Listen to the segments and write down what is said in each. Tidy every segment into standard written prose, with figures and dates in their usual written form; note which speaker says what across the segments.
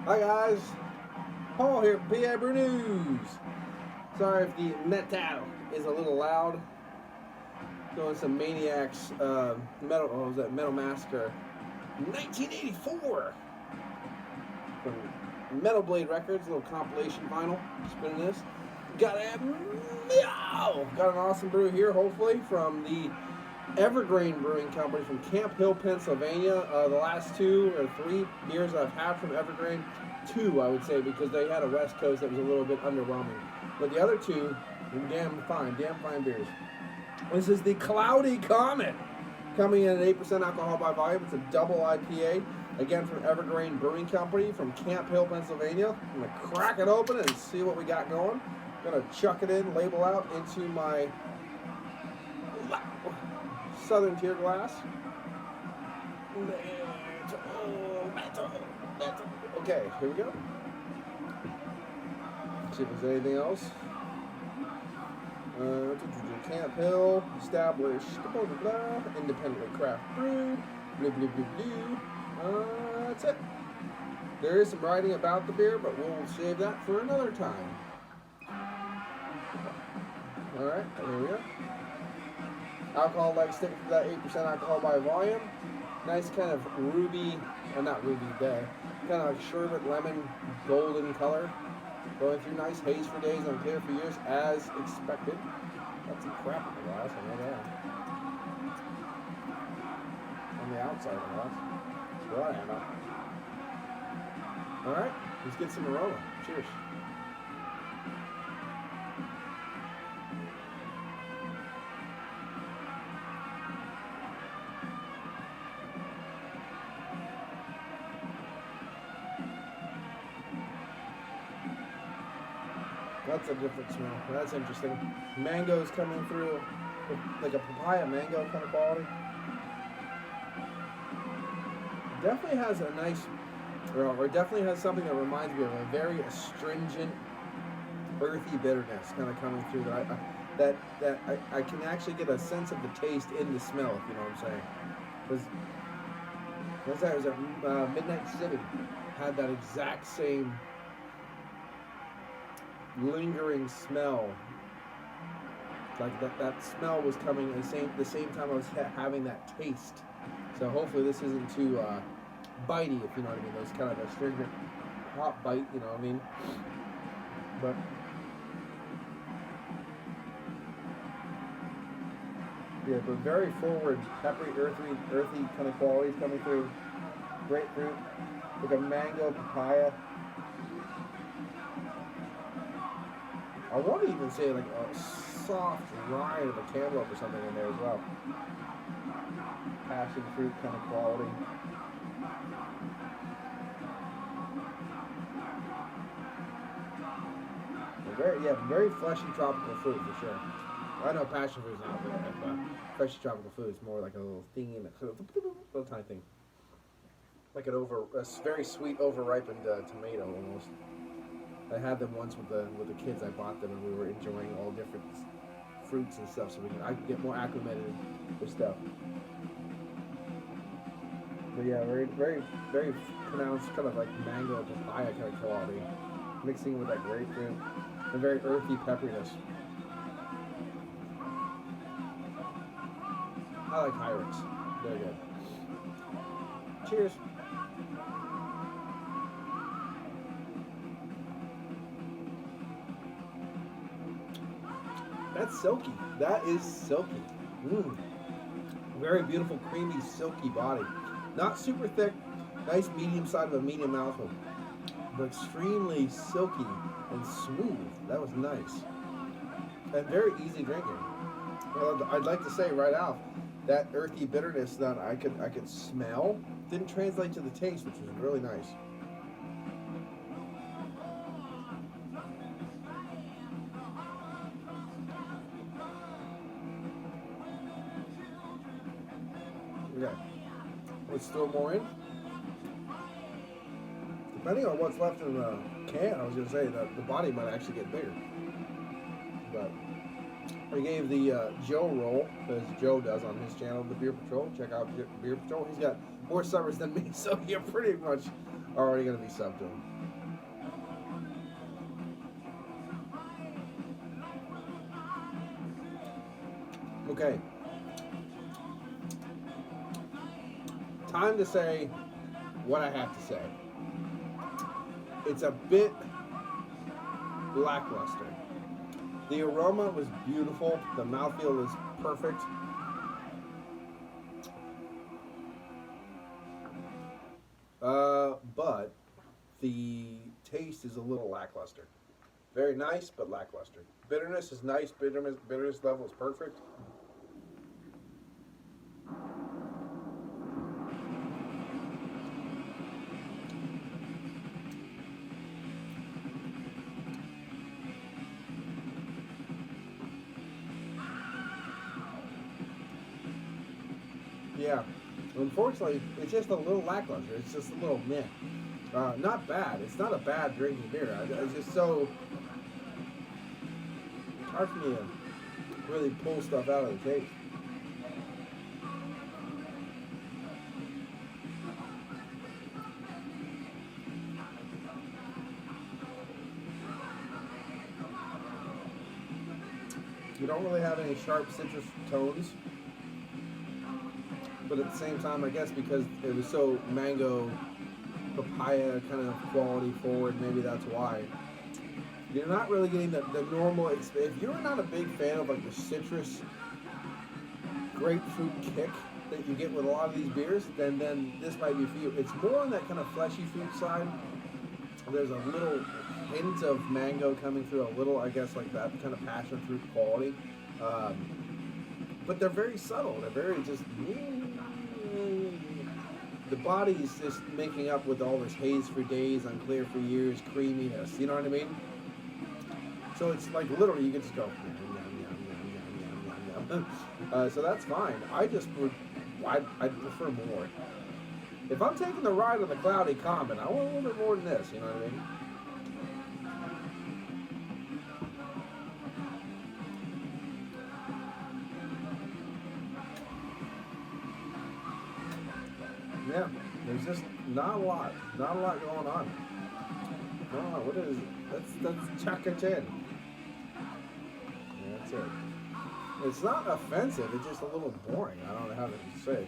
Speaker 1: Hi guys, Paul here from PABrewNews. Sorry if the metal is a little loud. Doing some Maniacs metal. What was that? Metal Massacre, 1984 from Metal Blade Records. A little compilation vinyl. Spinning this. Got an awesome brew here. Hopefully from the Evergreen Brewing Company from Camp Hill, Pennsylvania. The last 2 or 3 beers I've had from Evergreen, 2 I would say, because they had a West Coast that was a little bit underwhelming. But the other 2, damn fine beers. This is the Cloudy Comet, coming in at 8% alcohol by volume. It's a double IPA, again from Evergreen Brewing Company from Camp Hill, Pennsylvania. I'm going to crack it open and see what we got going. I'm going to chuck it in, label out into my Southern Tier glass. Metal. Okay, here we go. See if there's anything else. Camp Hill, established, blah, blah, blah, independently craft brewed, blue, blue, blue, blue. That's it. There is some writing about the beer, but we'll save that for another time. Alright, here we go. Alcohol like stick to that 8% alcohol by volume. Nice kind of ruby, or not ruby, kind of like sherbet lemon golden color. Going through nice haze for days and clear for years as expected. That's some crap in the glass, I know that. On the outside of the glass. That's what I have. Alright, let's get some aroma. Cheers. That's a different smell. That's interesting. Mango's coming through, like a papaya mango kind of quality. Definitely has a nice, or definitely has something that reminds me of a very astringent, earthy bitterness kind of coming through that I can actually get a sense of the taste in the smell, if you know what I'm saying. What's that? It was at Midnight City. Had that exact same lingering smell, like that smell was coming at the same time I was having that taste. So hopefully this isn't too bitey, if you know what I mean. Those kind of astringent hot bite, you know what I mean. But yeah, but very forward, peppery, earthy kind of qualities coming through. Grapefruit, like a mango, papaya. I want to even say like a soft rind of a cantaloupe or something in there as well. Passion fruit kind of quality. Very fleshy tropical fruit for sure. I know passion fruit is not there, but fleshy tropical fruit is more like a little thingy, little tiny thing. Like a very sweet, over-ripened tomato almost. I had them once with the kids. I bought them and we were enjoying all different fruits and stuff, so I could get more acclimated with stuff. But yeah, very pronounced kind of like mango papaya kind of quality, mixing with that grapefruit and very earthy pepperiness. I like Hyrax. Very good. Cheers. That's silky. That is silky. Very beautiful, creamy, silky body. Not super thick. Nice medium side of a medium mouthful. But extremely silky and smooth. That was nice. And very easy drinking. I'd like to say right off, that earthy bitterness that I could smell didn't translate to the taste, which was really nice. Okay, let's throw more in. Depending on what's left in the can, I was going to say that the body might actually get bigger. But I gave the Joe roll, as Joe does on his channel, the Beer Patrol. Check out Beer Patrol. He's got more summers than me, so you're pretty much already going to be subbed to them. Okay. Time to say what I have to say. It's a bit lackluster. The aroma was beautiful. The mouthfeel was perfect. But the taste is a little lackluster. Very nice, but lackluster. Bitterness is nice. Bitterness level is perfect. Yeah, unfortunately, it's just a little lackluster. It's just a little meh. Not bad. It's not a bad drinking beer. It's just so hard for me to really pull stuff out of the taste. You don't really have any sharp citrus tones. But at the same time, I guess because it was so mango, papaya kind of quality forward, maybe that's why. You're not really getting the normal, if you're not a big fan of like the citrus grapefruit kick that you get with a lot of these beers, then this might be for you. It's more on that kind of fleshy fruit side. There's a little hint of mango coming through, a little, I guess, like that kind of passion fruit quality. But they're very subtle. They're very just... The body's just making up with all this haze for days, unclear for years, creaminess. You know what I mean? So it's like literally you can just go... so that's fine. I just would... I'd prefer more. If I'm taking the ride on the Cloudy Comet, I want a little bit more than this. You know what I mean? Yeah, there's just not a lot going on. Oh, what is it? That's Chaka-Chin. Yeah, that's it. It's not offensive, it's just a little boring. I don't know how to say it.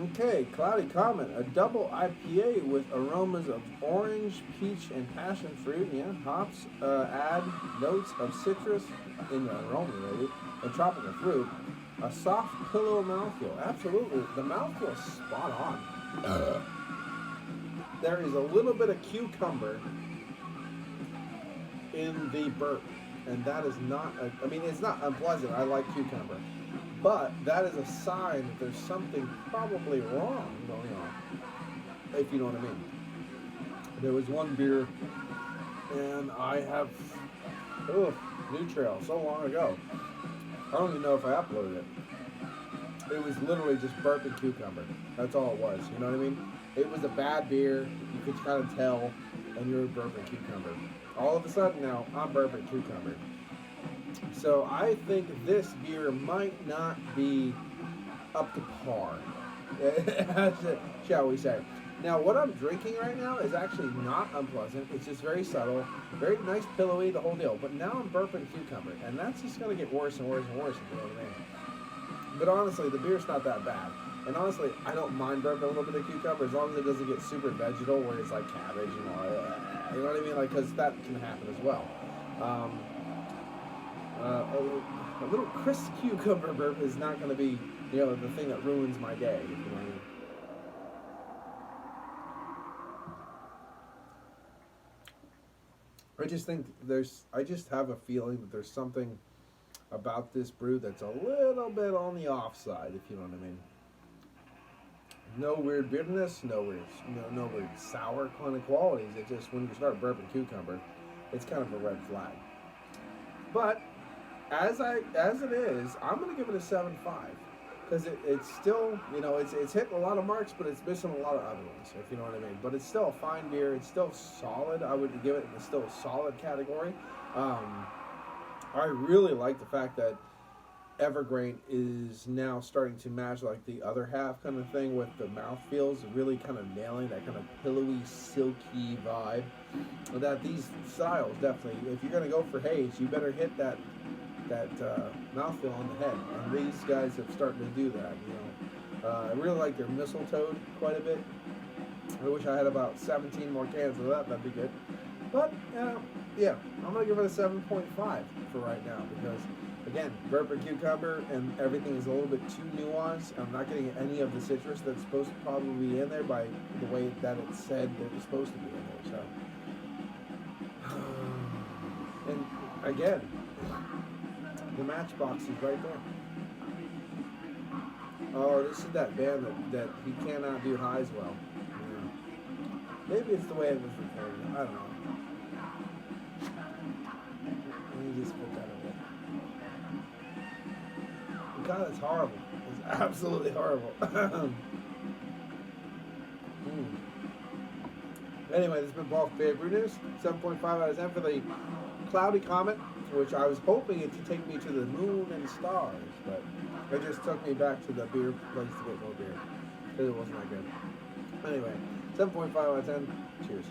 Speaker 1: Okay, Cloudy Comet, a double IPA with aromas of orange, peach, and passion fruit. Yeah, hops add notes of citrus in the aroma, maybe, and tropical fruit. A soft pillow mouthfeel. Absolutely. The mouthfeel is spot on. There is a little bit of cucumber in the burp. And that is not, I mean, it's not unpleasant. I like cucumber. But that is a sign that there's something probably wrong going on. If you know what I mean. There was one beer, and I have, New Trail, so long ago. I don't even know if I uploaded it. It was literally just burping cucumber. That's all it was. You know what I mean? It was a bad beer. You could kind of tell, and you were burping cucumber. All of a sudden now, I'm burping cucumber. So I think this beer might not be up to par, shall we say. Now, what I'm drinking right now is actually not unpleasant. It's just very subtle, very nice, pillowy, the whole deal. But now I'm burping cucumber, and that's just going to get worse and worse and worse, if you know what I mean. But honestly, the beer's not that bad. And honestly, I don't mind burping a little bit of cucumber as long as it doesn't get super vegetal, where it's like cabbage and all that. You know what I mean? Like, because that can happen as well. A little crisp cucumber burp is not going to be, the thing that ruins my day, if you know what I mean. I just think I just have a feeling that there's something about this brew that's a little bit on the off side, if you know what I mean. No weird bitterness, no weird sour kind of qualities. It just, when you start burping cucumber, it's kind of a red flag. But as it is, I'm gonna give it a 7.5 because it's still, it's hitting a lot of marks, but it's missing a lot of other ones, if you know what I mean. But it's still a fine beer. It's still solid. I would give it still a solid category. I really like the fact that Evergreen is now starting to match like the other half kind of thing with the mouth feels, really kind of nailing that kind of pillowy, silky vibe. That these styles definitely, if you're gonna go for haze, you better hit that mouthfeel on the head, and these guys have started to do that. I really like their mistletoe quite a bit. I wish I had about 17 more cans of that. That'd be good. But yeah, I'm gonna give it a 7.5 for right now because, again, burp and cucumber and everything is a little bit too nuanced. I'm not getting any of the citrus that's supposed to probably be in there by the way that it said that it was supposed to be in there. So, and again, the matchbox is right there. Oh, this is that band that he cannot do highs well. Yeah. Maybe it's the way it was recorded. I don't know. Let me just put that away. God, it's horrible. It's absolutely horrible. Anyway, this has been Paul from PABrewNews. 7.5 out of 10 for the Cloudy Comet, which I was hoping it to take me to the moon and stars, but it just took me back to the beer place to get more beer because it wasn't that good. Anyway, 7.5 out of 10. Cheers.